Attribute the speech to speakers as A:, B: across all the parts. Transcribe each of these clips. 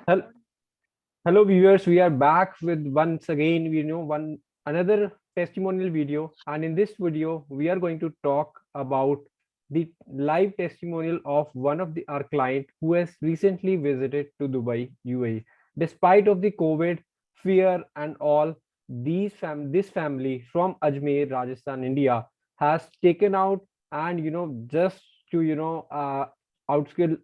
A: Hel- Hello viewers, we are back with once again, one another testimonial video, and in this video we are going to talk about the live testimonial of one of our client who has recently visited to Dubai, UAE. Despite of the COVID fear and all, this family from Ajmer, Rajasthan, India has taken out and just to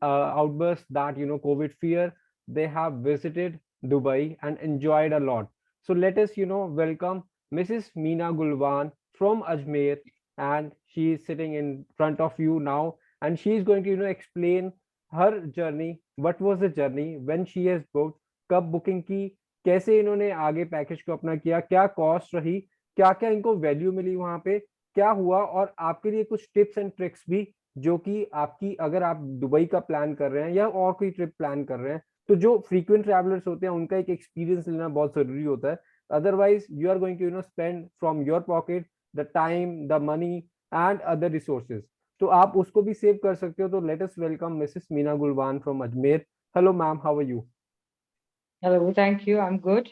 A: outburst that COVID fear. They have visited Dubai and enjoyed a lot. So let us, welcome Mrs. Meena Gulwan from Ajmer, and she is sitting in front of you now, and she is going to, explain her journey. What was the journey when she has booked, कब booking की, कैसे इन्होंने आगे package को अपना किया, क्या cost रही, क्या क्या इनको वैल्यू मिली वहां पे, क्या हुआ, और आपके लिए कुछ टिप्स एंड ट्रिक्स भी जो कि आपकी अगर आप दुबई का प्लान कर रहे हैं या और कोई ट्रिप प्लान कर रहे हैं, तो जो फ्रीक्वेंट ट्रैवलर्स होते हैं उनका एक एक्सपीरियंस लेना बहुत जरूरी होता है. Otherwise you are going to spend from your pocket the time, the money and other resources. तो आप उसको भी सेव कर सकते हो. तो let us welcome Mrs Meena Gulwan from Ajmer. Hello ma'am, how are you?
B: Hello, thank you. I'm good.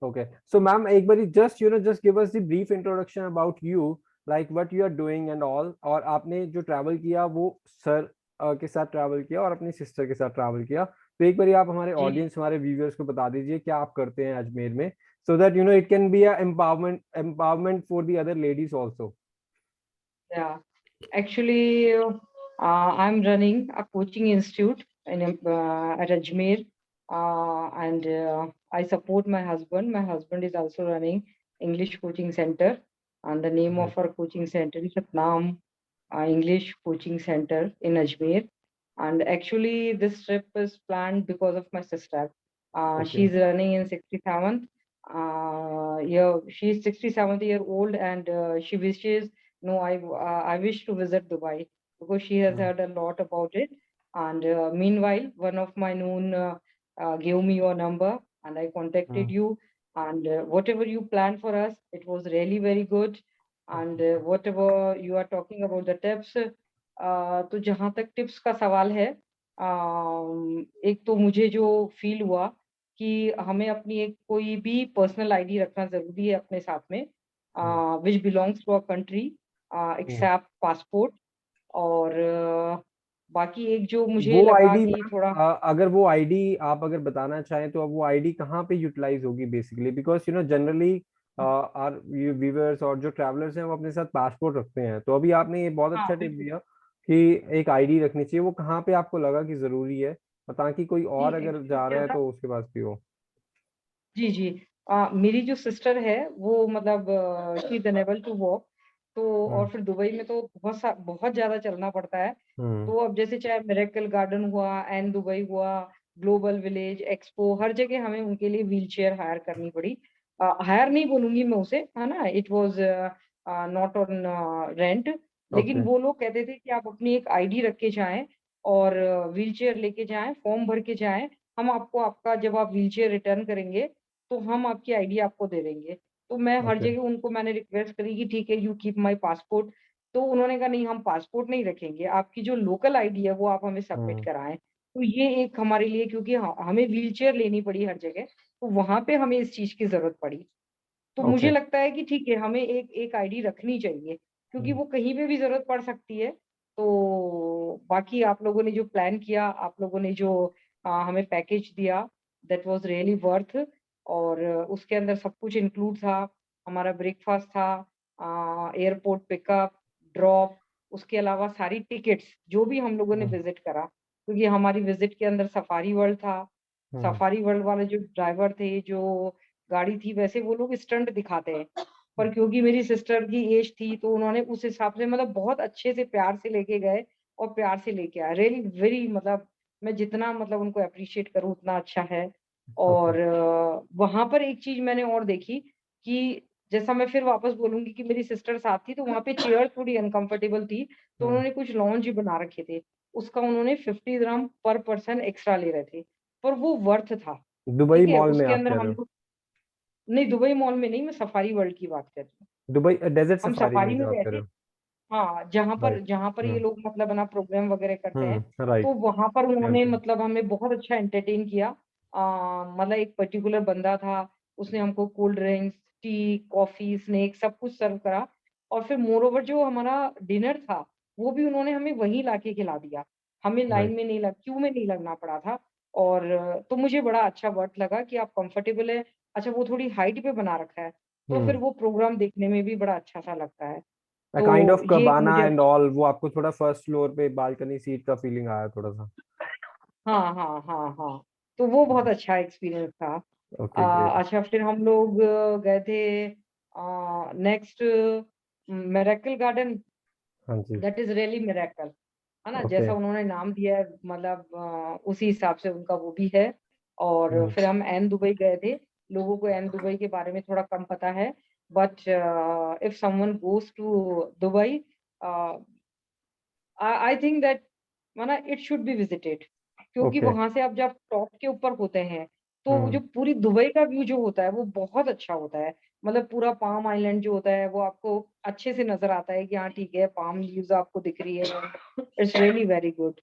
A: Okay, so ma'am, एक बारी just give us the brief introduction about you, like what you are doing and all. और आपने जो travel किया वो sir के साथ travel किया और अपनी सिस्टर के साथ ट्रैवल किया. तो एक बारी आप हमारे
B: जी,
A: ऑडियंस, हमारे व्यूअर्स को बता दीजिए क्या आप करते हैं अजमेर में, so that it can be a empowerment for the other ladies also.
B: yeah. Actually, I'm running a coaching institute at Ajmer, and I support my husband. My husband is also running English coaching center, and the name
A: Mhm.
B: of our coaching center is Satnam English Coaching Center in Ajmer. And actually, this trip is planned because of my sister.
A: Okay.
B: She's running in 67th. Yeah, she's 67th year old, and she wishes. No, I wish to visit Dubai because she has
A: Mm.
B: heard a lot about it. And meanwhile, one of my known gave me your number, and I contacted
A: Mm.
B: you. And whatever you planned for us, it was really very good. And whatever you are talking about the tips, तो जहाँ तक tips का सवाल है, एक तो मुझे जो फील हुआ कि हमें अपनी एक कोई भी पर्सनल आईडी रखना ज़रूरी है अपने साथ में,
A: Mm.
B: Which belongs to a country,
A: Mm.
B: Except passport. और बाकी एक जो मुझे
A: वो
B: लगा
A: आईडी
B: कि थोड़ा।
A: मैम, अगर वो आईडी आप अगर बताना चाहें तो अब वो आईडी कहाँ पे यूटिलाइज होगी basically, because generally are viewers और जो ट्रैवलर्स हैं वो अपने साथ पासपोर्ट रखते हैं. तो अभी आपने ये बहुत
B: हाँ,
A: अच्छा टिप
B: बिल्कुल।
A: दिया कि एक आईडी रखनी चाहिए. वो कहाँ पे आपको लगा कि जरूरी है, और ताकि कोई
B: जी,
A: और अगर
B: एक्चुअली
A: जा रहा
B: क्या
A: है
B: था।
A: तो उसके पास भी हो.
B: जी, जी। मेरी जो सिस्टर है वो मतलब she is unable to walk. तो और
A: हम्म.
B: फिर दुबई में तो बहुत ज़्यादा चलना पड़ता है।
A: हम्म.
B: तो अब जैसे चाहे मिरेकल गार्डन हुआ, एन दुबई हुआ, ग्लोबल विलेज, एक्सपो, हर जगह हमें उनके लिए व्हीलचेयर हायर करनी पड़ी। हायर नहीं बोलूँगी मैं उसे, है ना? It was not on rent. लेकिन
A: ओके.
B: वो लोग कहते थे कि आप अपनी एक आईडी रख के जाएँ और व्हीलचेयर लेके जाएँ, फॉर्म भर के जाएँ। हम आपको आपका जब आप व्हीलचेयर रिटर्न करेंगे, तो हम आपकी आईडी आपको दे देंगे। तो मैं हर
A: ओके.
B: जगह उनको मैंने रिक्वेस्ट करी कि ठीक है, यू कीप माय पासपोर्ट। तो उन्होंने कहा नहीं, हम पासपोर्ट नहीं रखेंगे, आपकी जो लोकल आईडी है वो आप हमें सबमिट
A: हम्म.
B: कराएँ। तो ये एक हमारे लिए, क्योंकि हमें व्हीलचेयर लेनी पड़ी हर जगह, तो वहाँ पे हमें इस चीज़ की ज़रूरत पड़ी। तो मुझे
A: ओके.
B: लगता है कि ठीक है, हमें एक एक आईडी रखनी चाहिए, क्योंकि
A: हम्म.
B: वो कहीं पे भी ज़रूरत पड़ सकती है। तो बाकी आप लोगों ने जो प्लान किया, आप लोगों ने जो हमें पैकेज दिया, दैट वाज़ रियली वर्थ। और उसके अंदर सब कुछ इंक्लूड था। हमारा ब्रेकफ़ास्ट था, एयरपोर्ट पिकअप, ड्रॉप, उसके अलावा सारी टिकट्स जो भी हम लोगों ने
A: हम्म.
B: विज़िट करा, क्योंकि हमारी विज़िट के अंदर सफारी वर्ल्ड था।
A: हम्म.
B: सफारी वर्ल्ड वाले जो ड्राइवर थे, जो गाड़ी थी, वैसे वो लोग स्टंट दिखाते हैं। पर क्योंकि मेरी सिस्टर की एज थी, तो उन्होंने उस हिसाब से मतलब बहुत अच्छे से प्यार से लेके गए और प्यार से लेके आए। रियली वेरी मतलब मैं जितना मतलब उनको एप्रिशिएट करूँ उतना अच्छा है।
A: ओके.
B: और वहाँ पर एक चीज़ मैंने और देखी कि जैसा मैं फिर वापस बोलूँगी कि मेरी सिस्टर साथ थी, तो वहाँ पे चेयर थोड़ी अनकंफर्टेबल थी, तो
A: हम्म.
B: उन्होंने कुछ लाउंज बना रखे थे। उसका उन्होंने 50 दिरहम पर पर्सन एक्स्ट्रा ले रहे थे, पर वो वर्थ था।
A: दुबई
B: ठीक है?
A: मॉल में
B: उसके
A: आप
B: अंदर
A: कह
B: हम
A: रहे हो?
B: लोग नहीं, दुबई मॉल में नहीं, मैं सफारी वर्ल्ड की बात कर रही हूँ।
A: दुबई डेजर्ट
B: हम
A: सफारी में
B: सफारी में
A: जो आप
B: गए
A: कह
B: थे।
A: रहे हो?
B: हाँ,
A: राइट.
B: जहाँ पर ये
A: हम्म.
B: लोग मतलब है ना प्रोग्राम वगैरह करते हैं, तो
A: राइट.
B: वहाँ पर उन्होंने
A: कैंपिंग.
B: मतलब हमें बहुत अच्छा एंटरटेन किया। मतलब एक पर्टिकुलर बंदा था, उसने हमको cold drinks, T, coffee, snacks सब कुछ सर्व करा और फिर मोर ओवर जो हमारा डिनर था, वो भी उन्होंने हमें वहीं लाके खिला दिया। हमें लाइन
A: राइट।
B: में नहीं लग क्यू में नहीं लगना पड़ा था और तो मुझे बड़ा अच्छा वर्थ लगा कि आप कंफर्टेबल है। अच्छा वो थोड़ी हाइट पे बना रखा है, तो फिर
A: हम्म।
B: वो प्रोग्राम देखने में भी बड़ा अच्छा-सा लगता है।
A: काइंड
B: तो
A: ऑफ
B: ये एक
A: कबाना
B: मुझे
A: एंड ऑल, वो आपको थोड़ा फर्स्ट फ्लोर पे बालकनी सीट का फीलिंग आया थोड़ा सा?
B: हाँ, हाँ, हाँ, हाँ। तो वो बहुत अच्छा एक्सपीरियंस था।
A: Okay, great.
B: अच्छा फिर हम लोग गए थे नेक्स्ट मिरेकल गार्डन
A: हाँ जी।
B: दैट इज़ रियली मिरेकल, है ना?
A: ओके।
B: जैसा उन्होंने नाम दिया है मतलब उसी हिसाब से उनका वो भी है। और
A: हम्म।
B: फिर हम एन दुबई गए थे। लोगों को एन दुबई के बारे में थोड़ा कम पता है but if someone goes to Dubai uh I think that माना इट शुड बी विजिटेड क्योंकि
A: ओके।
B: वहां से आप जब टॉप के ऊपर होते हैं तो जो
A: हम्म।
B: पूरी दुबई का व्यू जो होता है वो बहुत अच्छा होता है मतलब पूरा पाम आइलैंड जो होता है वो आपको अच्छे से नजर आता है कि हाँ ठीक है पाम लीव्स आपको दिख रही है इट्स रियली वेरी गुड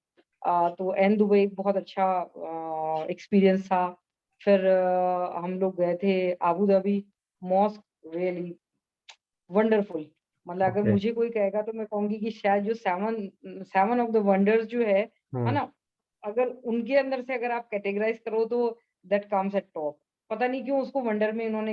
B: तो एन दुबई एक बहुत अच्छा एक्सपीरियंस था फिर हम लोग गए थे Abu Dhabi mosque really wonderful मतलब अगर
A: ओके।
B: मुझे कोई कहेगा तो मैं कहूँगी कि शायद जो 7 ऑफ द वंडर्स जो है
A: हम्म।
B: ना? अगर उनके अंदर से अगर आप कैटेगराइज़ करो तो दैट कम्स एट टॉप। पता नहीं क्यों उसको वंडर में इन्होंने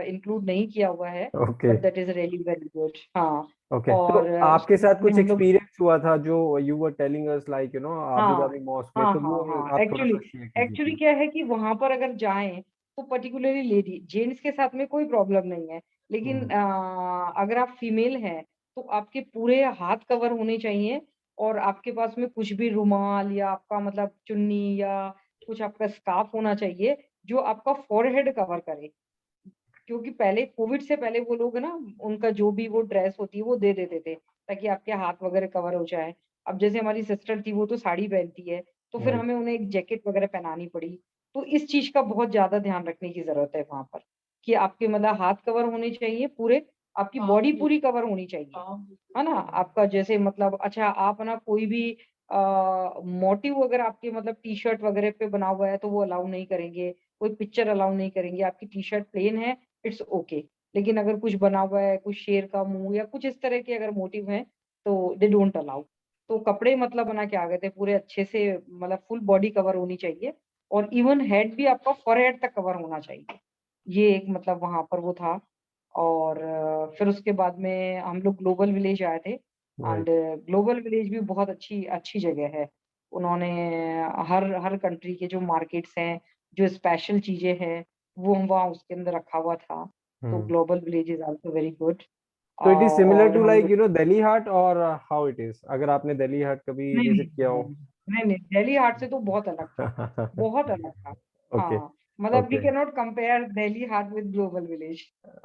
B: इंक्लूड नहीं किया हुआ है,
A: okay.
B: But that is really very good हाँ,
A: ओके, तो
B: और
A: आपके
B: उसके बाद
A: साथ
B: में
A: कुछ
B: हम लोग
A: एक्सपीरियंस हुआ था जो you were telling us, like Abu
B: हाँ,
A: धाबी मॉस्क में,
B: हाँ,
A: तो वो
B: हाँ, हाँ।
A: आप थोड़ा
B: एक्चुअली
A: सा शेयर कीजिए
B: एक्चुअली
A: प्लीज।
B: क्या है कि वहाँ पर अगर जाएँ, तो पर्टिकुलरली लेडी जेंट्स के साथ में कोई प्रॉब्लम नहीं है। लेकिन
A: हम्म।
B: अगर आप फीमेल हैं, तो आपके पूरे हाथ कवर होने चाहिए और आपके पास में कुछ भी रुमाल या आपका मतलब चुन्नी या कुछ आपका स्कार्फ होना चाहिए, जो आपका फ़ॉरहेड कवर करे। क्योंकि पहले कोविड से पहले वो लोग ना उनका जो भी वो ड्रेस होती है वो दे देते थे ताकि आपके हाथ वगैरह कवर हो जाए। अब जैसे हमारी सिस्टर थी वो तो साड़ी पहनती है, तो फिर
A: राइट।
B: हमें उन्हें एक जैकेट वगैरह पहनानी पड़ी। तो इस चीज़ का बहुत ज़्यादा ध्यान रखने की ज़रूरत है वहाँ पर, कि आपके मतलब हाथ कवर होने चाहिए पूरे, आपकी बॉडी पूरी कवर होनी चाहिए, है ना? आपका जैसे मतलब अच्छा आप ना कोई भी मोटिव अगर आपके मतलब टी-शर्ट वगैरह पे बना हुआ है तो वो अलाउ नहीं करेंगे, कोई पिक्चर अलाउ नहीं करेंगे, आपकी टी-शर्ट प्लेन है इट्स ओके। लेकिन अगर कुछ बना हुआ है, कुछ शेर का मुँह या कुछ इस तरह के अगर मोटिव हैं, तो दे डोंट अलाउ। तो कपड़े मतलब बना के आ गए थे पूरे अच्छे से मतलब फुल बॉडी कवर होनी चाहिए और इवन हेड भी आपका फोरहेड तक कवर होना चाहिए। ये एक मतलब वहाँ पर वो था और फिर उसके बाद में हम लोग ग्लोबल विलेज आए थे एंड
A: राइट।
B: ग्लोबल विलेज भी बहुत अच्छी अच्छी जगह है। उन्होंने हर हर कंट्री के जो मार्केट्स हैं, जो स्पेशल चीज़ें हैं, वो वहाँ उसके अंदर रखा हुआ था। तो
A: hmm.
B: Global village is also very good
A: तो इट इज सिमिलर
B: और
A: टू
B: हम
A: लाइक
B: लोग
A: दिल्ली हाट, और हाउ इट इज, अगर आपने दिल्ली हाट कभी
B: नहीं, नहीं,
A: विजिट किया
B: नहीं,
A: हो?
B: नहीं, नहीं, नहीं, दिल्ली हाट से तो बहुत अलग था, बहुत अलग था।
A: ओके।
B: हाँ, मतलब we
A: okay.
B: Can not compare Delhi Haat with global village.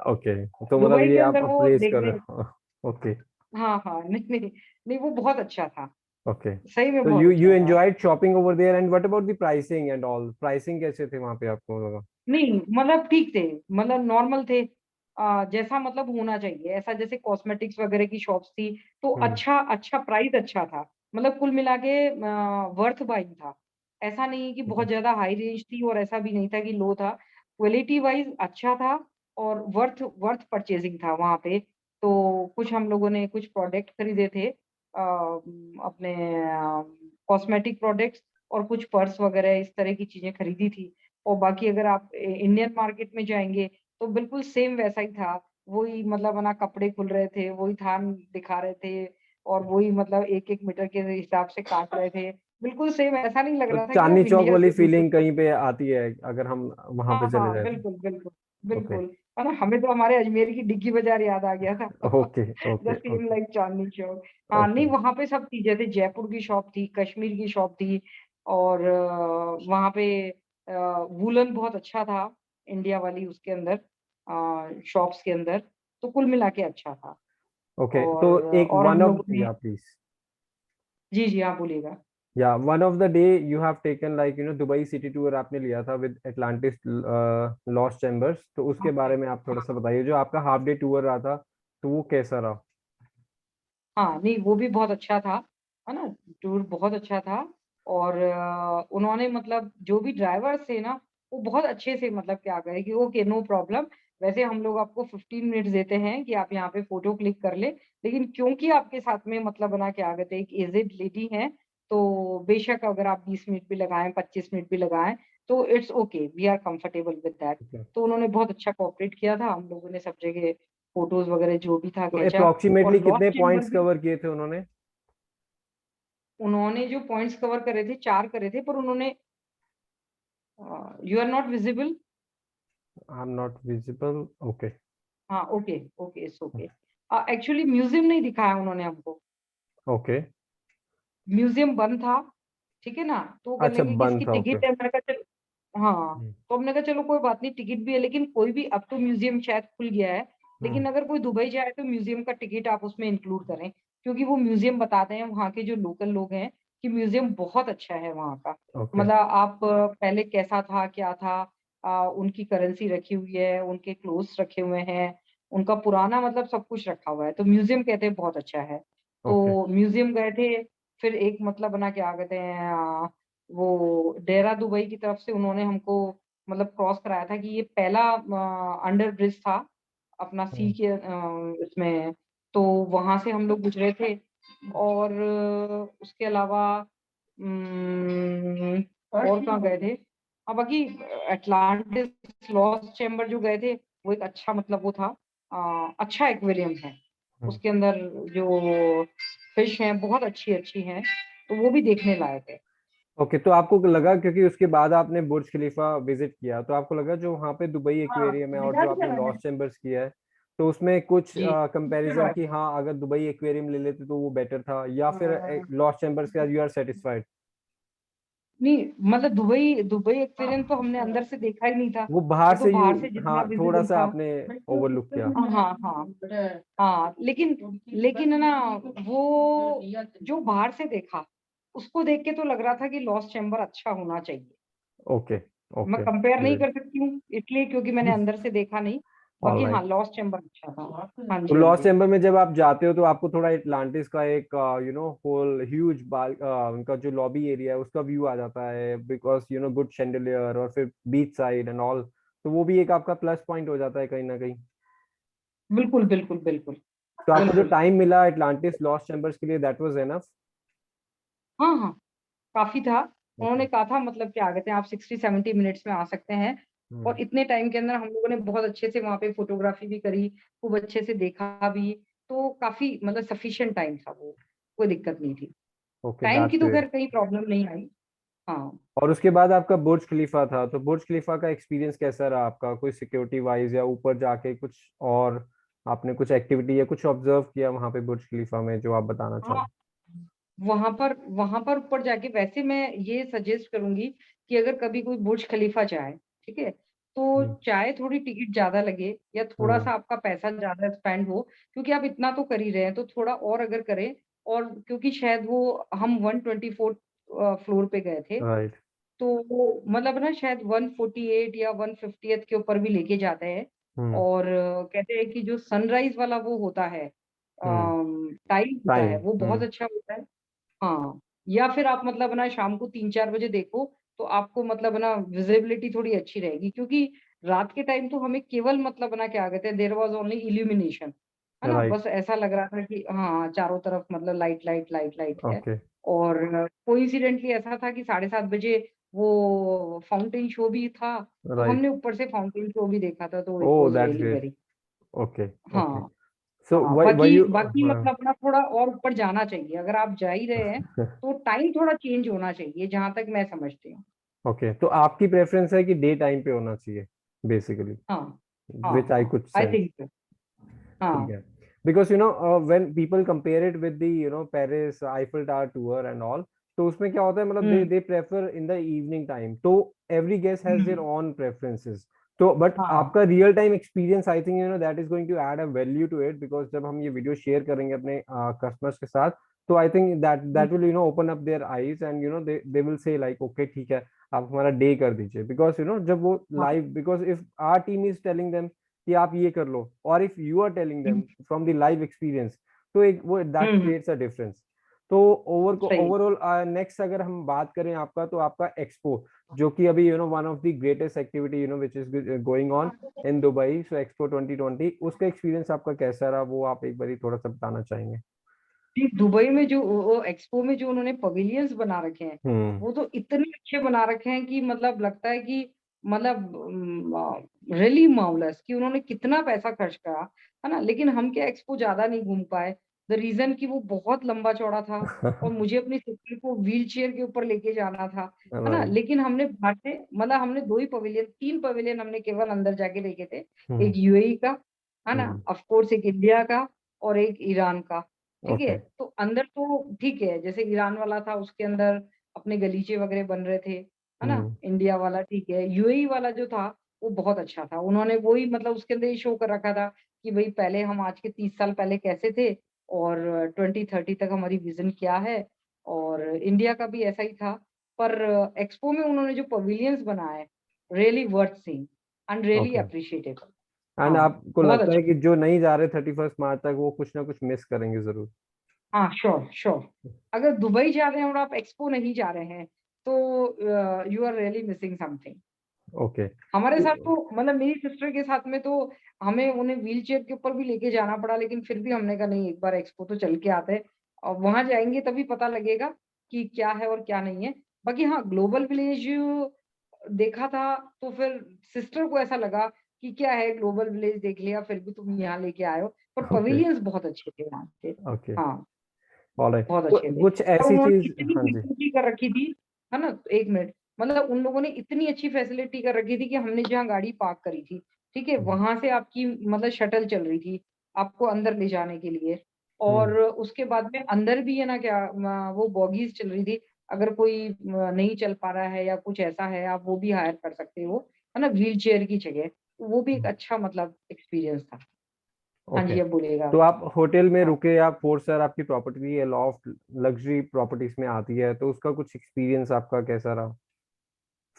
A: Okay, तो मतलब
B: दुबई
A: ये
B: के
A: आप
B: अंदर वो
A: प्रेज कर
B: देखने
A: रहे हो? ओके।
B: हाँ, हाँ, नहीं, नहीं, नहीं वो बहुत अच्छा था,
A: ओके,
B: सही में
A: तो
B: बहुत
A: यू
B: अच्छा था।
A: Enjoyed shopping over there, and what about the pricing and all, pricing कैसे थे वहां पे आपको लगा?
B: नहीं, मतलब ठीक थे, मतलब नॉर्मल थे। जैसा मतलब होना चाहिए, ऐसा जैसे कॉस्मेटिक्स वगैरह की शॉप्स थी, तो
A: हम्म।
B: अच्छा अच्छा प्राइस अच्छा था। मतलब कुल मिला के वर्थ बाइंग था। ऐसा नहीं कि
A: ओके।
B: बहुत ज़्यादा हाई रेंज थी और ऐसा भी नहीं था कि लो था। क्वालिटी वाइज़ अच्छा था और वर्थ वर्थ परचेज़िंग था वहाँ पे। तो कुछ हम लोगों ने कुछ प्रोडक्ट खरीदे थे अपने कॉस्मेटिक प्रोडक्ट्स और कुछ पर्स वगैरह इस तरह की चीज़ें खरीदी थी। और बाकी अगर आप इंडियन मार्केट में जाएँगे, तो बिल्कुल सेम वैसा ही था। वही मतलब है ना कपड़े खुल रहे थे, वही थान दिखा रहे थे और वही मतलब 1-1 मीटर के हिसाब से काट रहे थे। बिल्कुल सेम ऐसा नहीं लग
A: तो
B: रहा था कि
A: चांदनी
B: आप
A: चौक
B: इंडिया
A: वाली
B: से दूसरे
A: फीलिंग कहीं पे आती है अगर हम वहां पे
B: हाँ,
A: चले
B: हाँ,
A: जाए तो?
B: बिल्कुल, बिल्कुल,
A: ओके।
B: बिल्कुल। है ना? हमें तो हमारे अजमेर की डिग्गी बाज़ार याद आ गया था।
A: Okay.
B: The
A: okay.
B: Same
A: okay.
B: Like Chandni Chowk. हाँ,
A: ओके।
B: नहीं वहाँ पे सब चीज़ें थी, जयपुर की शॉप थी, कश्मीर की शॉप थी और वहाँ पे वूलन बहुत अच्छा था, इंडिया वाली उसके अंदर शॉप्स के अंदर, तो कुल मिला के अच्छा था।
A: ओके, तो एक
B: और
A: वन
B: हम
A: ऑफ,
B: लोगों ने
A: या प्लीज,
B: जी, जी, हाँ, बोलिएगा।
A: या one of the day you have taken like Dubai city tour आपने लिया था विद एटलांटिस लॉस्ट चैम्बर्स, तो उसके बारे में आप थोड़ा सा बताइए, जो आपका हाफ डे टूर रहा था तो वो कैसा रहा?
B: हाँ, नहीं वो भी बहुत अच्छा था, है ना? टूर बहुत अच्छा था और उन्होंने मतलब जो भी ड्राइवर्स थे ना, वो बहुत अच्छे से मतलब क्या कहे कि ओके नो प्रॉब्लम, वैसे हम लोग आपको 15 मिनट्स देते हैं कि आप यहाँ पे फोटो क्लिक कर ले, लेकिन क्योंकि आपके साथ में मतलब बना क्या कहते हैं एक एजेड लेडी है, तो बेशक अगर आप 20 मिनट भी लगाएं, 25 मिनट भी लगाएं, तो it's okay, we are comfortable with that.
A: Okay.
B: तो उन्होंने बहुत अच्छा कोऑपरेट किया था, हम लोगों ने सब जगह फोटोज वगैरह जो भी था
A: तो
B: खींचा। और
A: अप्रोक्सीमेटली
B: लॉस्ट
A: कितने
B: चेम्बर
A: पॉइंट्स
B: भी
A: कवर किए थे उन्होंने?
B: उन्होंने जो पॉइंट्स कवर करे थे 4 करे थे, पर उन्होंने you are not visible.
A: I am not visible. Okay.
B: हाँ, okay, okay, it's okay. Actually museum नहीं दिखाया उन्होंने हमको,
A: ओके।
B: म्यूजियम बंद था, ठीक है ना? तो वो कहने
A: अच्छा,
B: लगे कि
A: बंद
B: इसकी
A: था। ओके।
B: टिकट है, मैंने कहा चलो हाँ, तो हमने कहा चलो कोई बात नहीं, टिकट भी है, लेकिन कोई भी अब तो म्यूजियम शायद खुल गया है, लेकिन अगर कोई दुबई जाए तो म्यूजियम का टिकट आप उसमें इंक्लूड करें, क्योंकि वो म्यूजियम बताते हैं वहाँ के जो लोकल लोग हैं कि म्यूजियम बहुत अच्छा है वहाँ का।
A: ओके।
B: मतलब आप पहले कैसा था, क्या था, उनकी करेंसी रखी हुई है, उनके क्लोथ्स रखे हुए हैं, उनका पुराना मतलब सब कुछ रखा हुआ है, तो म्यूजियम कहते हैं बहुत अच्छा है।
A: ओके।
B: तो म्यूजियम गए थे, फिर एक मतलब बना क्या कहते हैं वो डेरा दुबई की तरफ से उन्होंने हमको मतलब क्रॉस कराया था कि ये पहला अंडर ब्रिज था अपना सी के इसमें, तो वहां से हम लोग गुजरे थे। और उसके अलावा और कहाँ गए थे? हाँ, बाकी अटलांटिस लॉस्ट चैम्बर जो गए थे, वो एक अच्छा मतलब वो था, अच्छा एक्वेरियम है, उसके अंदर जो फिश हैं बहुत अच्छी अच्छी हैं, तो वो भी देखने लायक है।
A: ओके। तो आपको लगा, क्योंकि उसके बाद आपने बुर्ज खलीफा विजिट किया, तो आपको लगा जो वहाँ पे दुबई
B: हाँ,
A: एक्वेरियम है और
B: दिखा
A: जो आपने
B: दिया मैंने।
A: लॉस्ट चैम्बर्स किया है, तो उसमें कुछ
B: जी।
A: कंपैरिजन कि हाँ अगर दुबई एक्वेरियम ले लेते तो वो बेटर था, या फिर लॉस्ट चैम्बर्स के साथ यू आर सेटिस्फाइड?
B: नहीं मतलब दुबई दुबई एक्वेरियम तो हमने अंदर से देखा ही नहीं था,
A: वो बाहर
B: वो तो
A: से यू,
B: बाहर से जितना
A: हाँ थोड़ा
B: विजिबल
A: सा
B: था।
A: आपने ओवरलुक किया।
B: हाँ हाँ हाँ, लेकिन लेकिन है ना, वो जो बाहर से देखा उसको देख के तो लग रहा था कि लॉस्ट चैम्बर अच्छा होना चाहिए।
A: ओके।
B: मैं
A: ओके।
B: कंपेयर नहीं
A: ग्रेट।
B: कर सकती हूँ इसलिए क्योंकि मैंने अंदर से देखा नहीं। बाकी हाँ,
A: ऑलराइट।
B: लॉस्ट चैम्बर अच्छा था। हाँ
A: तो
B: जी, हाँ
A: लॉस
B: जी।
A: चैम्बर में जब आप जाते हो तो आपको थोड़ा एटलांटिस का एक होल ह्यूज बाल उनका जो लॉबी एरिया है उसका व्यू आ जाता है, बिकॉज गुड शैंडलियर और फिर बीच साइड एंड ऑल, तो वो भी एक आपका प्लस पॉइंट हो जाता है कहीं ना कहीं।
B: बिल्कुल बिल्कुल बिल्कुल
A: तो आपको जो
B: बिल्कुल।
A: टाइम मिला एटलांटिस लॉस चैम्बर्स के लिए, दैट वाज एनफ?
B: हाँ हाँ, काफी था।
A: ओके।
B: उन्होंने कहा था मतलब क्या कहते हैं आप 60-70 मिनट्स में आ सकते हैं,
A: हम्म।
B: और इतने टाइम के अंदर हम लोगों ने बहुत अच्छे से वहां पे फोटोग्राफी भी करी, खूब अच्छे से देखा भी, तो काफी मतलब सफिशिएंट टाइम था वो, कोई दिक्कत नहीं थी।
A: ओके,
B: टाइम की
A: दैट्स
B: तो
A: ग्रेट।
B: खैर कहीं प्रॉब्लम नहीं आई। हाँ
A: और उसके बाद आपका बुर्ज खलीफा था, तो बुर्ज खलीफा का एक्सपीरियंस कैसा रहा आपका? कोई सिक्योरिटी वाइज या ऊपर जाके कुछ और आपने कुछ एक्टिविटी या कुछ ऑब्जर्व किया वहां पे बुर्ज खलीफा में जो आप बताना
B: हाँ,
A: चाहो?
B: वहां पर ऊपर जाके वैसे मैं ये सजेस्ट करूंगी कि अगर कभी कोई बुर्ज खलीफा जाए, ठीक है, तो
A: हम्म।
B: चाहे थोड़ी टिकट ज्यादा लगे या थोड़ा
A: हम्म।
B: सा आपका पैसा ज्यादा स्पेंड हो, क्योंकि आप इतना तो कर ही रहे हैं, तो थोड़ा और अगर करें, और क्योंकि शायद वो हम 124 फ्लोर पे गए थे,
A: राइट।
B: तो वो मतलब ना शायद 148 या 150th के ऊपर भी लेके जाते हैं।
A: हम्म।
B: और कहते हैं कि जो सनराइज वाला वो होता है,
A: हम्म।
B: टाइम होता
A: टाइम।
B: है, वो बहुत अच्छा होता है। हाँ, या फिर आप मतलब ना शाम को 3-4 बजे देखो, तो आपको मतलब ना विजिबिलिटी थोड़ी अच्छी रहेगी, क्योंकि रात के टाइम तो हमें केवल मतलब ना क्या कहते हैं, देयर वाज ओनली इल्यूमिनेशन, है ना,
A: राइट।
B: बस ऐसा लग रहा था कि हाँ चारों तरफ मतलब लाइट लाइट लाइट लाइट है।
A: ओके।
B: और कोइंसिडेंटली ऐसा था कि 7:30 बजे वो फाउंटेन शो भी था, तो
A: राइट।
B: हमने ऊपर से फाउंटेन शो भी देखा था, तो it
A: oh,
B: was
A: that's
B: really
A: great.
B: Very.
A: Okay. Okay.
B: हाँ
A: सो
B: हाँ,
A: व्हाई
B: बाकी
A: यू
B: बाकी मतलब ना थोड़ा और ऊपर जाना चाहिए, अगर आप जा ही रहे हैं तो टाइम थोड़ा चेंज होना चाहिए, जहां तक मैं समझती हूँ।
A: ओके, तो आपकी प्रेफरेंस है कि डे टाइम पे होना चाहिए बेसिकली,
B: हाँ हाँ
A: विच आई
B: हाँ,
A: could
B: I
A: sense.
B: Think so.
A: ठीक
B: हाँ।
A: है। Because when people compare it with the Paris Eiffel tower tour and all, तो उसमें क्या होता है, मतलब they
B: hmm
A: they prefer in the evening time, तो every guest has their
B: hmm.
A: Own preferences. तो बट
B: हाँ
A: आपका real time experience, I think that is going to add a value to it, because जब हम ये video share करेंगे अपने customers के साथ, तो आई think that that will open up their eyes and they will say like okay ठीक है, आप हमारा डे कर दीजिए, बिकॉज जब वो
B: हाँ।
A: Live, because if our team is telling them कि आप ये कर लो, और if you are telling them
B: hmm
A: from the live experience, तो एक वो that
B: hmm
A: creates a difference. तो
B: सही।
A: ओवरऑल नेक्स्ट अगर हम बात करें आपका, तो आपका एक्सपो, जो कि अभी one of the greatest activity which is going on in Dubai, so expo 2020, उसका एक्सपीरियंस आपका कैसा रहा, वो आप एक बार थोड़ा सा बताना चाहेंगे?
B: जी, दुबई में जो वो एक्सपो में जो उन्होंने पवेलियंस बना रखे हैं,
A: हम्म।
B: वो तो इतने अच्छे बना रखे हैं कि मतलब लगता है कि मतलब रियली मार्वलस कि उन्होंने कितना पैसा खर्च करा, है ना? लेकिन हम क्या एक्सपो ज्यादा नहीं घूम पाए। द रीजन कि वो बहुत लंबा चौड़ा था और मुझे अपनी सिस्टर को व्हील चेयर के ऊपर लेके जाना था, है ना?
A: राइट।
B: लेकिन हमने बाहर से मतलब हमने 2 ही पवेलियन 3 पवेलियन हमने केवल अंदर जाके देखे थे। एक
A: हम्म।
B: यूएई का, है ना?
A: हम्म।
B: ऑफ कोर्स एक इंडिया का और एक ईरान का। ठीक है?
A: ओके।
B: तो अंदर तो ठीक है, जैसे ईरान वाला था उसके अंदर अपने गलीचे वगैरह बन रहे थे, है ना?
A: हम्म।
B: इंडिया वाला ठीक है, यूएई वाला जो था वो बहुत अच्छा था। उन्होंने वही मतलब उसके अंदर ये शो कर रखा था कि भई पहले हम आज के 30 साल पहले कैसे थे और 2030 तक हमारी विज़न क्या है, और इंडिया का भी ऐसा ही था। पर एक्सपो में उन्होंने जो पवेलियंस बनाए, really worth seeing and really
A: okay.
B: Appreciable.
A: And
B: हाँ,
A: आपको
B: बहुत
A: लगता है
B: अच्छा।
A: कि जो नहीं जा रहे 31 मार्च तक, वो कुछ ना कुछ मिस करेंगे जरूर?
B: हाँ, श्योर, श्योर। अगर दुबई जा रहे हैं और आप एक्सपो नहीं जा रहे हैं, तो you are really missing something.
A: Okay.
B: हमारे साथ
A: तो
B: तो मतलब मेरी सिस्टर के साथ में तो हमें उन्हें व्हीलचेयर के ऊपर भी लेके जाना पड़ा, लेकिन फिर भी हमने कहा नहीं, एक बार एक्सपो तो चल के आते हैं और वहां जाएंगे तभी पता लगेगा कि क्या है और क्या नहीं है। बाकी हाँ, ग्लोबल विलेज देखा था तो फिर सिस्टर को ऐसा लगा कि क्या है, ग्लोबल विलेज देख लिया फिर भी तुम यहाँ लेके आए हो, पर
A: ओके।
B: पवेलियंस बहुत अच्छे थे वहाँ के।
A: ओके।
B: हाँ,
A: ऑलराइट।
B: बहुत अच्छे थे।
A: कुछ
B: और
A: ऐसी
B: उन्होंने
A: चीज,
B: इतनी
A: हाँ जी।
B: फैसिलिटी कर रखी थी, है ना? 1 मिनट, मतलब उन लोगों ने इतनी अच्छी फैसिलिटी कर रखी थी कि हमने जहाँ गाड़ी पार्क करी थी, ठीक है?
A: हम्म।
B: वहाँ से आपकी मतलब शटल चल रही थी, आपको अंदर ले जाने के लिए। और
A: हम्म।
B: उसके बाद में अंदर भी है ना क्या वो बॉगीज़ चल रही थी। अगर कोई नहीं चल पा रहा है या कुछ ऐसा है, आप वो भी हायर कर सकते हो, है ना? व्हीलचेयर की जगह। तो वो भी एक अच्छा मतलब एक्सपीरियंस था। हाँ
A: ओके।
B: जी, अब बोलिएगा
A: तो
B: आप।
A: आप होटल में
B: हाँ।
A: रुके, या 4 स्टार आपकी प्रॉपर्टी है, लॉफ्ट लग्जरी प्रॉपर्टीज में आती है, तो उसका कुछ एक्सपीरियंस आपका कैसा रहा,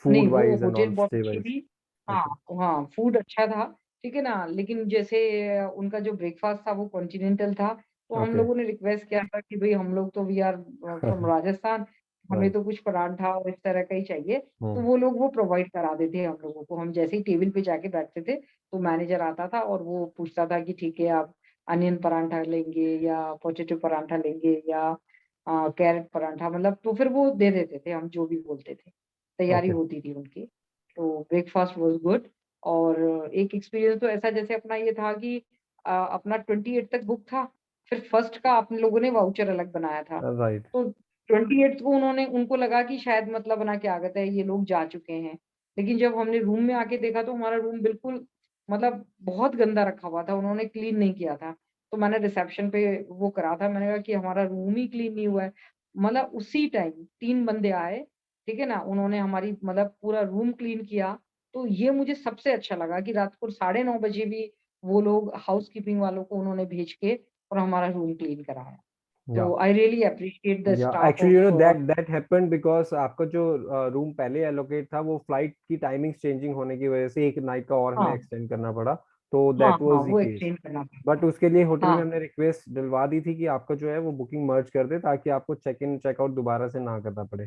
A: फूड
B: नहीं, वो
A: वाइज एंड
B: होटल
A: ऑल,
B: बहुत
A: स्टे
B: अच्छी
A: वाइज?
B: थी। हाँ,
A: ओके।
B: हाँ, फूड अच्छा था, ठीक है ना? लेकिन जैसे उनका जो ब्रेकफ़ास्ट था वो कॉन्टिनेंटल था, तो हम
A: ओके।
B: लोगों ने रिक्वेस्ट किया था कि भई हम लोग तो वी आर फ्रॉम राजस्थान, हमें
A: राइट।
B: तो कुछ पराठा और इस तरह का ही चाहिए। तो
A: हम्म।
B: वो लोग वो प्रोवाइड करा देते हम लोगों को। हम जैसे ही टेबल पे जाके बैठते थे, तो मैनेजर आता था और वो पूछता था कि ठीक है, आप अनियन पराठा लेंगे या पोटैटो पराठा लेंगे या कैरट पराठा, मतलब तो फिर वो दे देते थे, हम जो भी बोलते थे। तैयारी
A: ओके।
B: होती थी उनकी। तो ब्रेकफ़ास्ट वाज़ गुड। और एक एक्सपीरियंस तो ऐसा जैसे अपना ये था कि अपना 28 तक बुक था, फिर फर्स्ट का आप लोगों ने वाउचर अलग बनाया था।
A: राइट।
B: तो 28th को उनको लगा कि शायद मतलब ना क्या कहते हैं, ये लोग जा चुके हैं। लेकिन जब हमने रूम में आके देखा तो हमारा रूम बिल्कुल मतलब बहुत गंदा रखा हुआ था, उन्होंने क्लीन नहीं किया था। तो मैंने रिसेप्शन पे वो करा था, मैंने कहा कि हमारा रूम ही क्लीन नहीं हुआ है। मतलब उसी टाइम 3 बंदे आए, ठीक है ना? उन्होंने हमारी मतलब पूरा रूम क्लीन किया। तो ये मुझे सबसे अच्छा लगा कि रात को 9:30 बजे भी वो लोग हाउसकीपिंग वालों को उन्होंने भेज के और हमारा रूम क्लीन कराया।
A: या
B: तो आई रियली एप्रिशिएट द
A: या
B: staff
A: actually
B: of
A: that happened because आपका जो रूम पहले एलोकेट था, वो फ्लाइट की टाइमिंग चेंजिंग होने की वजह से एक नाइट का और हमें
B: हाँ,
A: एक्सटेंड करना पड़ा। तो
B: हाँ,
A: दैट
B: हाँ,
A: वाज द
B: वो
A: केस।
B: एक्सचेंज करना
A: बट
B: पड़ता है।
A: उसके लिए होटल में
B: हाँ,
A: हमने रिक्वेस्ट दिलवा दी थी कि आपका जो है वो बुकिंग मर्ज कर दे, ताकि आपको चेक इन चेकआउट दोबारा से ना करना पड़े।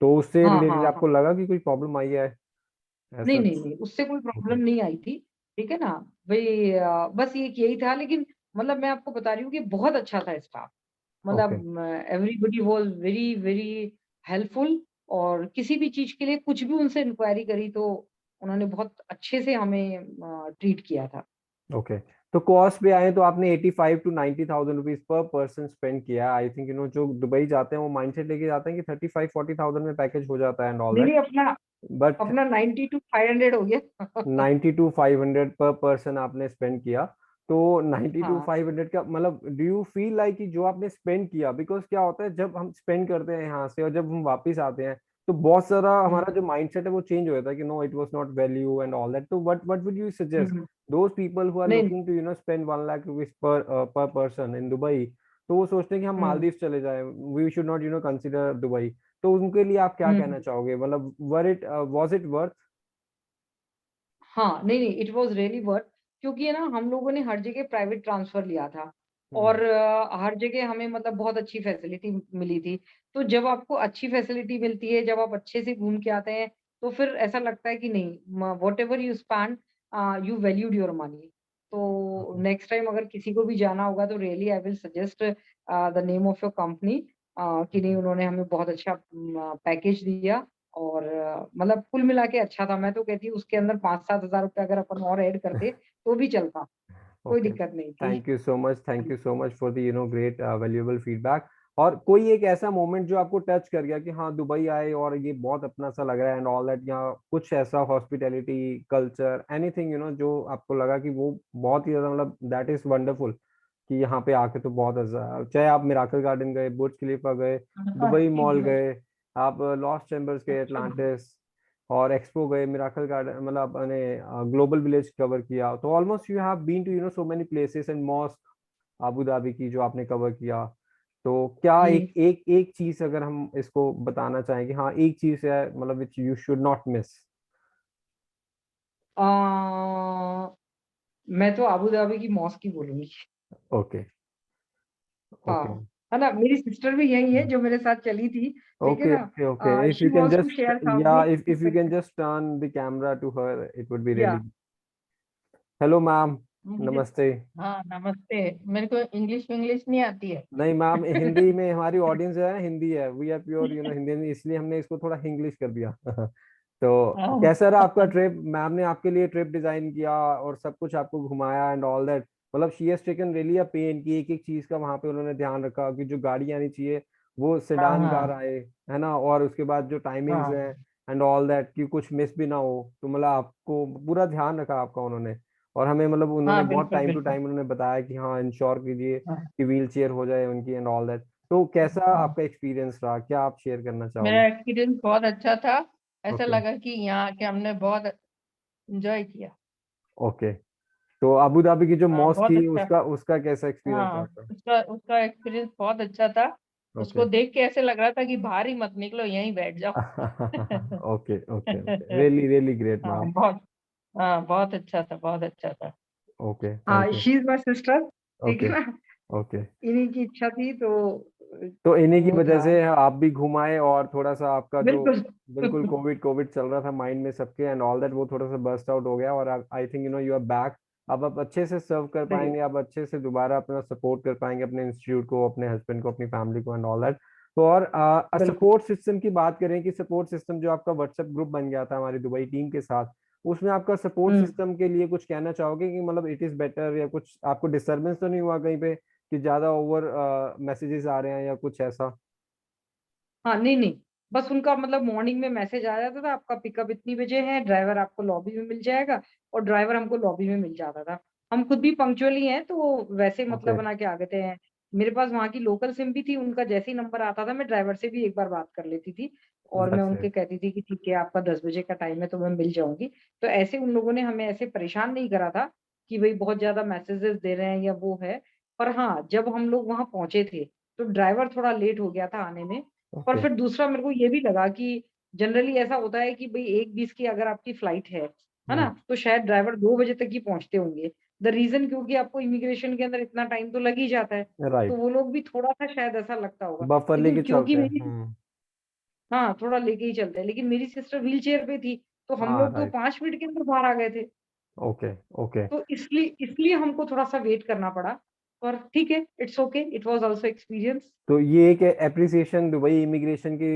A: तो उससे
B: हाँ,
A: रिलेटेड
B: हाँ, हाँ।
A: आपको लगा कि कोई प्रॉब्लम आई है
B: नहीं,
A: ऐसा?
B: नहीं, नहीं, उससे कोई
A: ओके।
B: प्रॉब्लम नहीं आई थी, ठीक है ना? भई बस एक यही था, लेकिन मतलब मैं आपको बता रही हूँ कि बहुत अच्छा था स्टाफ।
A: ओके।
B: मतलब everybody was very, very helpful, और किसी भी चीज़ के लिए कुछ भी उनसे इंक्वायरी करी तो उन्होंने बहुत अच्छे से हमें ट्रीट किया था।
A: ओके। तो कॉस्ट पे आए तो आपने 85 to 90,000 rupees per person spend किया। आई थिंक जो दुबई जाते हैं वो माइंडसेट लेके जाते हैं कि 35-40,000 में पैकेज हो जाता है एंड ऑल
B: नहीं,
A: दैट।
B: नहीं, अपना
A: बट
B: अपना 90 टू 500 हो गया।
A: 90 to 500 पर पर्सन आपने स्पेंड किया। तो 90 टू
B: हाँ,
A: 500 का मतलब, डू यू फील लाइक कि जो आपने स्पेंड किया, बिकॉज क्या होता है जब हम स्पेंड करते हैं यहाँ से और जब हम वापस आते हैं, तो बहुत सारा
B: हुँ,
A: हमारा जो माइंडसेट है वो चेंज हो जाता है कि no, it was not value and all that. तो what would you
B: hmm,
A: suggest
B: hmm.
A: Those people who are
B: नहीं, नहीं।
A: Looking to spend 1 lakh rupees per person in Dubai? तो वो सोचते हैं कि हम
B: हुँ,
A: मालदीव चले जाएं, we should not consider Dubai. तो उनके लिए आप क्या
B: हुँ,
A: कहना
B: हुँ।
A: चाहोगे, मतलब वर इट वाज इट वर्थ?
B: हाँ, नहीं, नहीं, इट वाज़ रियली वर्थ, क्योंकि है ना हम लोगों ने हर जगह प्राइवेट ट्रांसफर लिया था। और हर जगह हमें मतलब बहुत अच्छी फैसिलिटी मिली थी। तो जब आपको अच्छी फैसिलिटी मिलती है, जब आप अच्छे से घूम के आते हैं, तो फिर ऐसा लगता है कि नहीं, whatever you spend, you valued your money. तो नेक्स्ट टाइम अगर किसी को भी जाना होगा तो really I will suggest the name of your company, कि नहीं, उन्होंने हमें बहुत अच्छा पैकेज दिया और मतलब कुल मिला के अच्छा था। मैं तो कहती हूँ उसके अंदर 5-7 हज़ार रुपए अगर अपन और ऐड करते तो भी चलता, कोई
A: ओके,
B: दिक्कत नहीं थी।
A: Thank you so much, thank you so much for the great valuable feedback. और कोई एक ऐसा मोमेंट जो आपको टच कर गया कि हाँ दुबई आए और ये बहुत अपना सा लग रहा है एंड ऑल दैट, या कुछ ऐसा हॉस्पिटैलिटी कल्चर एनीथिंग जो आपको लगा कि वो बहुत ही ज्यादा मतलब दैट इज वंडरफुल, कि यहाँ पे आके तो बहुत अच्छा, चाहे आप मिराकल गार्डन गए, बुर्ज खलीफा गए,
B: हाँ,
A: दुबई मॉल
B: एकदम।
A: गए, आप लॉस्ट चैम्बर्स गए,
B: अच्छा।
A: एटलांटिस और एक्सपो गए, मिराकल गार्डन, मतलब अपने ग्लोबल विलेज कवर किया, तो almost you have been to so many places and mosque Abu Dhabi की जो आपने कवर किया। तो क्या
B: जी।
A: एक एक एक चीज अगर हम इसको बताना चाहें कि हाँ एक चीज है मतलब which you should not miss.
B: अ, मैं तो अबू धाबी की मॉस्क ही बोलूँगी।
A: ओके, ओके,
B: हाँ, है ना? मेरी सिस्टर भी यही है जो मेरे साथ चली थी, ठीक है
A: ओके,
B: ना?
A: Okay, okay, if
B: she
A: you can
B: wants to
A: just,
B: share
A: या
B: something.
A: if you can just turn the camera to her, it would be
B: या
A: really, हेलो मैम,
C: मुझे
A: नमस्ते।
C: हाँ नमस्ते। मेरे को इंग्लिश इंग्लिश नहीं आती है।
A: नहीं मैम, हिंदी में हमारी ऑडियंस जो है हिंदी है, वी आर प्योर हिंदी, इसलिए हमने इसको थोड़ा इंग्लिश कर दिया। तो
C: हाँ,
A: कैसा रहा आपका ट्रिप? मैम ने आपके लिए ट्रिप डिजाइन किया और सब कुछ आपको घुमाया एंड ऑल दैट, मतलब she has taken really a pain की एक एक चीज का वहां पे उन्होंने ध्यान रखा कि जो गाड़ी आनी चाहिए वो
C: हाँ,
A: सेडान कार
C: हाँ,
A: आए, है ना, और उसके बाद जो टाइमिंग्स
C: हाँ,
A: हैं एंड ऑल दैट कि कुछ मिस भी ना हो, तो मतलब आपको पूरा ध्यान रखा आपका उन्होंने। और हमें मतलब उन्होंने
C: हाँ,
A: बहुत
C: बिल्कुल
A: टाइम टू
C: बिल्कुल।
A: टाइम उन्होंने बताया कि हाँ इंश्योर कीजिए
C: हाँ,
A: कि व्हील चेयर हो जाए उनकी एंड ऑल दैट। तो कैसा
C: हाँ।
A: आपका एक्सपीरियंस रहा, क्या आप शेयर करना
C: मेरा
A: चाहोगे?
C: एक्सपीरियंस बहुत अच्छा था। ऐसा
A: ओके,
C: लगा कि यहाँ आके हमने बहुत एंजॉय किया।
A: ओके। तो अबू धाबी की जो
C: हाँ,
A: मॉस्क
C: बहुत
A: थी
C: अच्छा।
A: उसका उसका कैसा एक्सपीरियंस
C: हाँ,
A: आपका?
C: उसका उसका एक्सपीरियंस बहुत अच्छा था।
A: ओके।
C: उसको देख के ऐसे लग रहा था कि बाहर ही मत निकलो, यहीं बैठ जाओ।
A: Okay, okay, okay, really really great
C: हाँ,
A: मैम।
C: बहुत। हाँ, बहुत अच्छा था, बहुत अच्छा था।
A: ओके,
B: हाँ,
A: thank you.
B: She is my sister, ठीक है
A: ओके,
B: ना?
A: ओके।
B: इन्हीं की इच्छा थी तो
A: तो इन्हीं की
B: वो
A: वजह
B: था।
A: से आप भी घुमाए और थोड़ा सा आपका जो
B: बिल्कुल।
A: बिल्कुल कोविड कोविड चल रहा था माइंड में सबके एंड ऑल दैट, वो थोड़ा सा बर्स्ट आउट हो गया और I think you are back. अब आप अच्छे से सर्व कर
B: सही।
A: पाएंगे, अब अच्छे से दोबारा अपना सपोर्ट कर पाएंगे अपने इंस्टीट्यूट को, अपने हस्बैंड को, अपनी फैमिली को एंड ऑल दैट। तो और
B: बिल्कुल।
A: सपोर्ट सिस्टम की बात करें कि सपोर्ट सिस्टम जो आपका व्हाट्सएप ग्रुप बन गया था हमारी दुबई टीम के साथ, उसमें आपका सपोर्ट
B: हुँ।
A: सिस्टम के लिए कुछ कहना चाहोगे कि मतलब इट इज बेटर, या कुछ आपको डिस्टरबेंस तो नहीं हुआ कहीं पे कि ज्यादा ओवर मैसेजेस आ रहे हैं या कुछ ऐसा?
B: हाँ, नहीं, नहीं, बस उनका मतलब मॉर्निंग में मैसेज आ जाता था, आपका पिकअप इतनी बजे है, ड्राइवर आपको लॉबी में मिल जाएगा, और ड्राइवर हमको लॉबी में मिल जाता था। हम खुद भी पंक्चुअली हैं, तो वो वैसे मतलब
A: ओके,
B: बना के आ गए थे। मेरे पास वहाँ की लोकल सिम भी थी, उनका जैसे ही नंबर आता था, मैं ड्राइवर से भी एक बार बात कर लेती थी और मैं
A: दैट्स
B: उनके
A: इट।
B: कहती थी कि ठीक है, आपका 10 बजे का टाइम है, तो मैं मिल जाऊँगी। तो ऐसे उन लोगों ने हमें ऐसे परेशान नहीं करा था कि भई बहुत ज़्यादा मैसेजेस दे रहे हैं या वो है। पर हाँ, जब हम लोग वहाँ पहुँचे थे, तो ड्राइवर थोड़ा लेट हो गया था आने में। पर
A: ओके।
B: फिर दूसरा मेरे को ये भी लगा कि जनरली ऐसा होता है कि भई 1:20 की अगर आपकी फ्लाइट है
A: हम्म।
B: ना? तो शायद ड्राइवर 2 बजे तक ही पहुँचते होंगे। द रीज़न क्योंकि आपको इमिग्रेशन के अंदर इतना टाइम तो लग ही जाता है। तो
A: राइट,
B: वो लोग भी थोड़ा-सा शायद ऐसा लगता होगा।
A: बफर
B: लेकिन
A: लेके
B: क्योंकि
A: चलते हैं।
B: मेरी
A: हम्म।
B: हाँ, थोड़ा लेके ही चलते हैं। लेकिन मेरी सिस्टर व्हीलचेयर पे थी, तो हम
A: हाँ,
B: लोग तो
A: राइट।
B: 5 मिनट के अंदर बाहर आ गए थे।
A: Okay, okay.
B: तो इसलिए हमको थोड़ा-सा वेट करना पड़ा। पर ठीक है, it's okay, it was also experience.
A: तो ये एक एप्रिसिएशन दुबई इमिग्रेशन के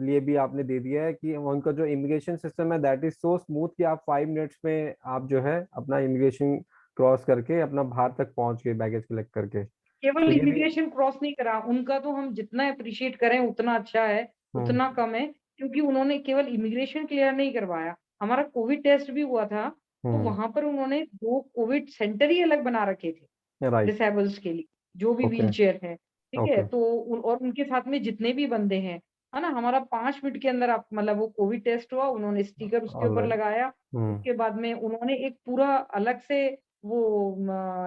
A: लिए भी आपने दे दिया है कि उनका जो इमिग्रेशन सिस्टम है दैट इज सो स्मूथ कि आप 5 मिनट्स में आप जो है अपना इमिग्रेशन क्रॉस करके अपना बाहर तक पहुंच गए बैगेज कलेक्ट करके।
B: केवल
A: तो ये भी।
B: इमिग्रेशन क्रॉस नहीं करा, उनका तो हम जितना एप्रिशिएट करें उतना अच्छा है,
A: हम्म,
B: उतना कम है, क्योंकि उन्होंने केवल इमिग्रेशन क्लियर नहीं करवाया, हमारा कोविड टेस्ट भी हुआ था, तो
A: हम्म।
B: वहाँ पर उन्होंने 2 कोविड सेंटर ही अलग बना रखे थे,
A: राइट।
B: डिसेबल्स के लिए, जो भी
A: ओके,
B: व्हीलचेयर है, ठीक है?
A: ओके।
B: तो और उनके साथ में जितने भी बंदे हैं, है ना? हमारा 5 मिनट के अंदर आप मतलब वो कोविड टेस्ट हुआ, उन्होंने स्टिकर उसके ऊपर
A: ऑलराइट।
B: लगाया,
A: हम्म,
B: उसके बाद में उन्होंने एक पूरा अलग से वो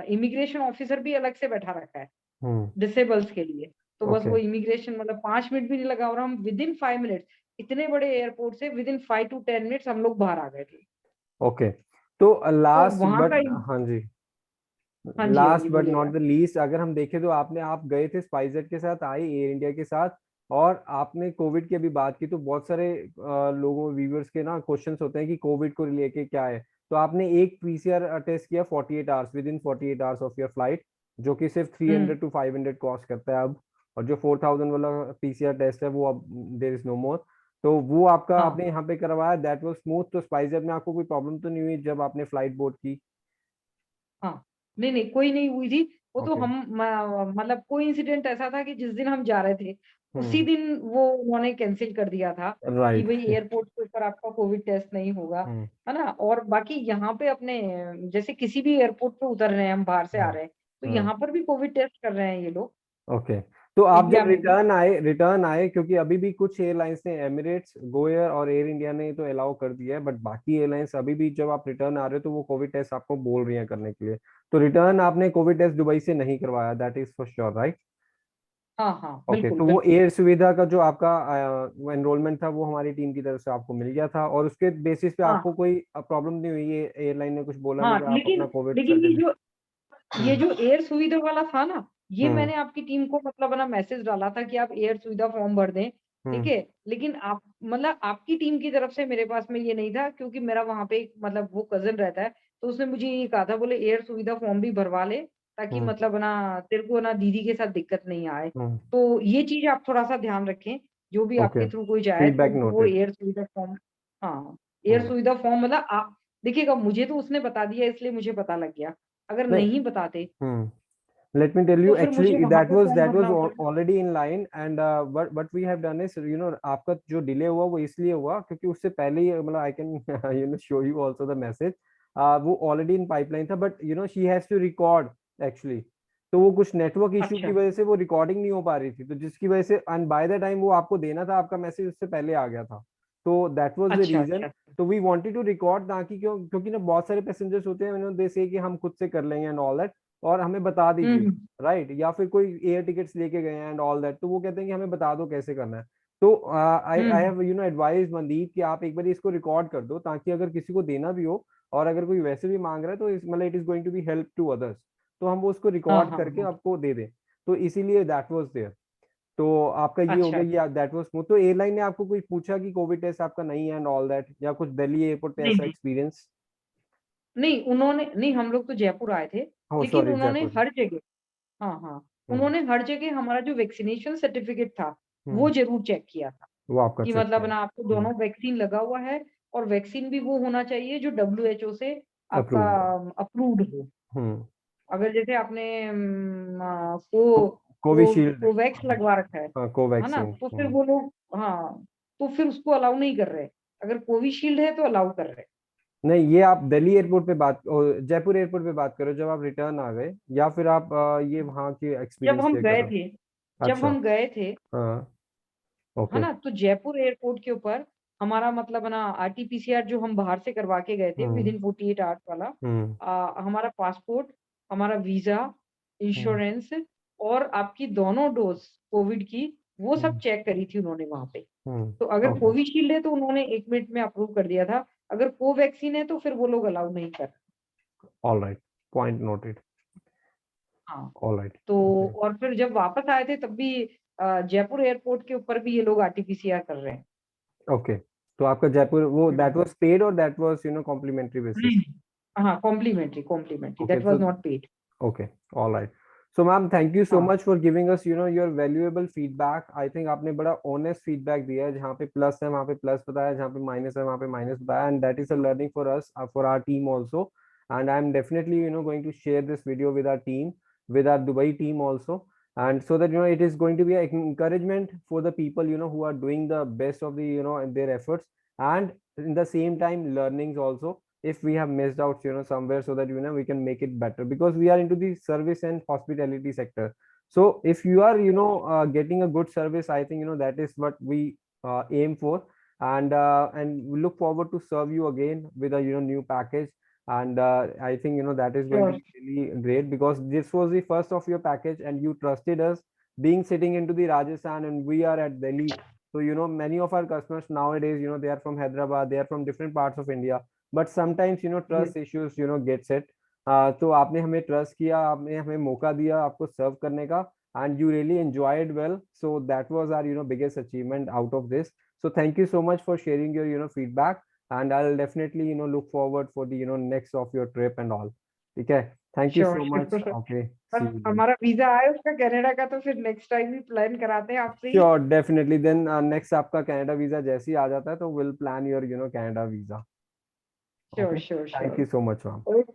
B: इमिग्रेशन ऑफिसर भी अलग से बैठा रखा है।
A: हम्म।
B: डिसेबल्स के लिए। तो बस
A: ओके,
B: वो इमिग्रेशन मतलब 5 मिनट भी नहीं लगा और हम विदिन 5 मिनट्स इतने बड़े एयरपोर्ट से विदिन 5 टू 10 मिनट्स हम लोग बाहर आ गए थे।
A: ओके। तो
B: तो
A: लास्ट
B: वहाँ का
A: बट हाँ जी,
B: हाँ जी, हाँ
A: लास्ट
B: जी,
A: बट नॉट
B: बोलिएगा।
A: द लीस्ट, अगर हम देखें तो आप गए थे स्पाइसजेट के साथ, आए एयर इंडिया के साथ, और आपने कोविड की अभी बात की, तो बहुत सारे लोगों व्यूवर्स के ना क्वेश्चंस होते हैं कि कोविड को लेके क्या है। तो आपने एक पीसीआर टेस्ट किया 48 hours, with in 48 hours of your flight, जो कि सिर्फ
B: हम्म।
A: 300 to 500 कॉस्ट करता है अब। और जो 4000 वाला पीसीआर टेस्ट है वो अब देर इज नो मोर। तो वो आपका
B: हाँ,
A: आपने यहाँ पे करवाया, दैट वाज स्मूथ। तो स्पाइसजेट में आपको कोई प्रॉब्लम तो नहीं हुई जब आपने फ्लाइट बोर्ड की?
B: हाँ। नहीं, नहीं, कोई नहीं हुई थी। वो तो
A: ओके।
B: हम मतलब कोई इंसिडेंट ऐसा था कि जिस दिन हम जा रहे थे, उसी
A: हम्म।
B: दिन वो उन्होंने कैंसिल कर दिया था कि
A: राइट।
B: भाई एयरपोर्ट के ऊपर आपका कोविड टेस्ट नहीं होगा,
A: हम्म।
B: है ना? और बाकी यहाँ पे अपने जैसे किसी भी एयरपोर्ट पे उतर रहे हैं, हम बाहर से आ
A: हाँ।
B: रहे हैं, तो
A: हाँ।
B: यहाँ पर भी कोविड टेस्ट कर रहे हैं ये लोग,
A: ओके। तो आप
B: इंडिया
A: जब
B: में भी।
A: रिटर्न आए, क्योंकि अभी भी कुछ एयरलाइंस ने, एमिरेट्स, गोएयर और एयर इंडिया ने तो अलाउ कर दिया है, बट बाकी एयरलाइंस अभी भी जब आप रिटर्न आ रहे हो तो वो कोविड टेस्ट आपको बोल रही हैं करने के लिए। तो रिटर्न आपने कोविड टेस्ट दुबई से नहीं करवाया, that is for sure, right?
B: हाँ, हाँ,
A: ओके।
B: बिल्कुल,
A: तो वो
B: बिल्कुल।
A: एयर सुविधा का जो आपका वो एनरोलमेंट था वो हमारी टीम की तरफ से आपको मिल गया था, और उसके बेसिस पे
B: हाँ,
A: आपको कोई प्रॉब्लम नहीं हुई? ये एयरलाइन ने कुछ बोला नहीं
B: हाँ,
A: कि आप
B: लेकिन
A: अपना कोविड
B: लेकिन
A: सर्टिफिकेट?
B: ये
A: हम्म।
B: जो एयर सुविधा वाला था ना, ये
A: हम्म।
B: मैंने आपकी टीम को मतलब है ना मैसेज डाला था कि आप एयर सुविधा फॉर्म भर दें, ठीक
A: हम्म।
B: है? लेकिन आप मतलब आपकी टीम की तरफ से मेरे पास में ये नहीं था, क्योंकि मेरा वहाँ पे एक मतलब वो कज़िन रहता है, तो उसने मुझे ये कहा था, बोले एयर सुविधा फॉर्म भी भरवा ले, ताकि
A: हम्म।
B: मतलब है ना तेरे को ना दीदी के साथ दिक्कत नहीं आए।
A: हम्म।
B: तो ये चीज़ आप थोड़ा-सा ध्यान रखें, जो भी
A: ओके।
B: आपके थ्रू कोई जाए तो
A: फीडबैक
B: उनको वो
A: नोटेड।
B: एयर सुविधा फॉर्म, हाँ, एयर
A: हम्म।
B: सुविधा फॉर्म मतलब आप देखिएगा, मुझे तो उसने बता दिया इसलिए मुझे पता लग गया। अगर
A: नहीं।
B: नहीं बताते
A: हम्म। Let me tell
B: तो
A: you,
B: फिर मुझे
A: actually
B: वहाँ
A: that
B: पे
A: was
B: फॉर्म
A: that was
B: भरना पड़ा।
A: already in line, and what we have done is, आपका जो डिले हुआ वो इसलिए हुआ क्योंकि उससे पहले ही, मतलब I can show you also the message, वो ऑलरेडी इन पाइपलाइन था, but she has to record actually. तो वो कुछ नेटवर्क इशू की
B: अच्छा,
A: वजह से वो रिकॉर्डिंग नहीं हो पा रही थी, तो जिसकी वजह से, एंड बाय द टाइम वो आपको देना था, आपका मैसेज उससे पहले आ गया था। तो दैट वाज द
B: अच्छा,
A: रीजन।
B: अच्छा।
A: तो वी वांटेड टू रिकॉर्ड, ताकि क्योंकि ना बहुत सारे पैसेंजर्स होते हैं, दे से कि हम खुद से कर लेंगे एंड ऑल दैट, और हमें बता
B: हुँ,
A: दीजिए,
B: हुँ।
A: राइट? या फिर कोई एयर टिकट्स लेके गए हैं एंड ऑल दैट, तो वो कहते हैं कि हमें बता दो कैसे करना है। तो आई
B: हुँ,
A: आई हैव एडवाइज मनदीप कि आप एक बार इसको रिकॉर्ड कर दो, ताकि अगर किसी को देना भी हो, और अगर कोई वैसे भी मांग रहा है, तो मतलब it is going to be help to others, तो हम वो उसको
B: हाँ,
A: रिकॉर्ड
B: हाँ,
A: करके
B: हाँ।
A: आपको दे दें। तो इसीलिए दैट वाज देयर। तो आपका ये हो
B: अच्छा,
A: गया, ये दैट वाज स्मूथ। तो एयरलाइन ने आपको कुछ पूछा कि कोविड टेस्ट आपका नहीं है एंड ऑल दैट, या कुछ दिल्ली एयरपोर्ट पे
B: नहीं,
A: ऐसा
B: नहीं।
A: एक्सपीरियंस?
B: नहीं, उन्होंने नहीं, हम लोग तो जयपुर आए थे,
A: ओह
B: लेकिन
A: सॉरी,
B: उन्होंने
A: जयपुर।
B: हर जगह, हाँ, हाँ,
A: हम्म।
B: उन्होंने हर जगह हमारा जो वैक्सीनेशन सर्टिफिकेट था,
A: हम्म।
B: वो ज़रूर चेक किया था,
A: वो आपका
B: कि
A: चेक
B: मतलब
A: किया?
B: ना आपको
A: हम्म।
B: दोनों वैक्सीन लगा हुआ है, और वैक्सीन भी वो होना चाहिए जो डब्ल्यूएचओ से आपका
A: अप्रूव्ड हो।
B: अप्रूव्ड हो।
A: हम्म।
B: अगर जैसे आपने
A: कोविशील्ड।
B: कोवैक्स लगवा रखा
A: हाँ,
B: है ना?
A: कोवैक्सीन।
B: तो फिर वो लोग, हाँ, तो फिर उसको अलाउ नहीं कर रहे। अगर कोविशील्ड है तो अलाउ कर रहे।
A: नहीं, ये आप दिल्ली एयरपोर्ट पे बात, जयपुर एयरपोर्ट पे बात करो जब आप रिटर्न आ गए, या फिर आप ये वहाँ के
B: जब
A: एक्सपीरियंस
B: हम
A: शेयर कर
B: गए
A: रहे
B: थे
A: हो?
B: जब
A: अच्छा।
B: हम गए थे,
A: हाँ।
B: है
A: ओके।
B: ना? तो जयपुर एयरपोर्ट के ऊपर हमारा मतलब है ना आरटी-पीसीआर जो हम बाहर से करवा के गए थे विद
A: हम्म।
B: इन 48 आवर्स वाला,
A: हम्म।
B: हमारा पासपोर्ट, हमारा वीज़ा,
A: हम्म।
B: इंश्योरेंस और आपकी दोनों डोज़ कोविड की, वो सब
A: हम्म।
B: चेक करी थी उन्होंने वहाँ पे।
A: हम्म।
B: तो अगर
A: ओके।
B: कोविशील्ड है तो उन्होंने 1 मिनट में अप्रूव कर दिया था। अगर कोवैक्सीन है तो फिर वो लोग अलाउ नहीं कर रहे।
A: All right. Point noted.
B: हाँ,
A: ऑल राइट।
B: तो
A: ओके।
B: और फिर जब वापस आए थे तब भी जयपुर एयरपोर्ट के ऊपर भी ये लोग आरटी-पीसीआर कर रहे हैं।
A: ओके। तो आपका जयपुर वो,
B: हुँ।
A: दैट वाज पेड और दैट वाज कॉम्प्लीमेंट्री बेसिस?
B: नहीं, हाँ, complimentary, complimentary,
A: okay.
B: That was not paid.
A: Okay, all right. So ma'am, thank you so
B: हाँ,
A: much for giving us, your valuable feedback. I think आपने बड़ा honest feedback दिया है, जहाँ पे प्लस है वहाँ पे प्लस बताया, जहाँ पे माइनस है वहाँ पे माइनस बताया, and that is a learning for us, for our team also. And I'm definitely, going to share this video with our team, with our Dubai team also, and so that it is going to be an encouragement for the people, who are doing the best of the, their efforts, and in the same time learnings also, if we have missed out somewhere, so that we can make it better, because we are into the service and hospitality sector. So if you are getting a good service, I think that is what we aim for, and we look forward to serve you again with a new package. And I think that is going to
B: sure,
A: be really great, because this was the first of your package and you trusted us, being sitting into the Rajasthan and we are at Delhi. So many of our customers nowadays, they are from Hyderabad, they are from different parts of India, but sometimes
B: yes,
A: trust issues gets it. तो आपने हमें trust किया, आपने हमें मौका दिया आपको सर्व करने का, and you really enjoyed well. So that was our biggest achievement out of this. So thank you so much for sharing your feedback, and I'll definitely look forward for the next of your trip and all. Okay, thank you
B: sure
A: so much.
B: Sure.
A: Okay,
B: बस
A: see you then.
B: हमारा visa आए उसका Canada का, तो फिर next time भी plan कराते हैं आपसे ही।
A: Sure, definitely. Then next आपका कनाडा वीजा जैसे ही आ जाता है तो we'll plan your Canada visa.
B: Sure
A: Okay,
B: sure
A: thank
B: sure.
A: you so much, ma'am.
B: Okay.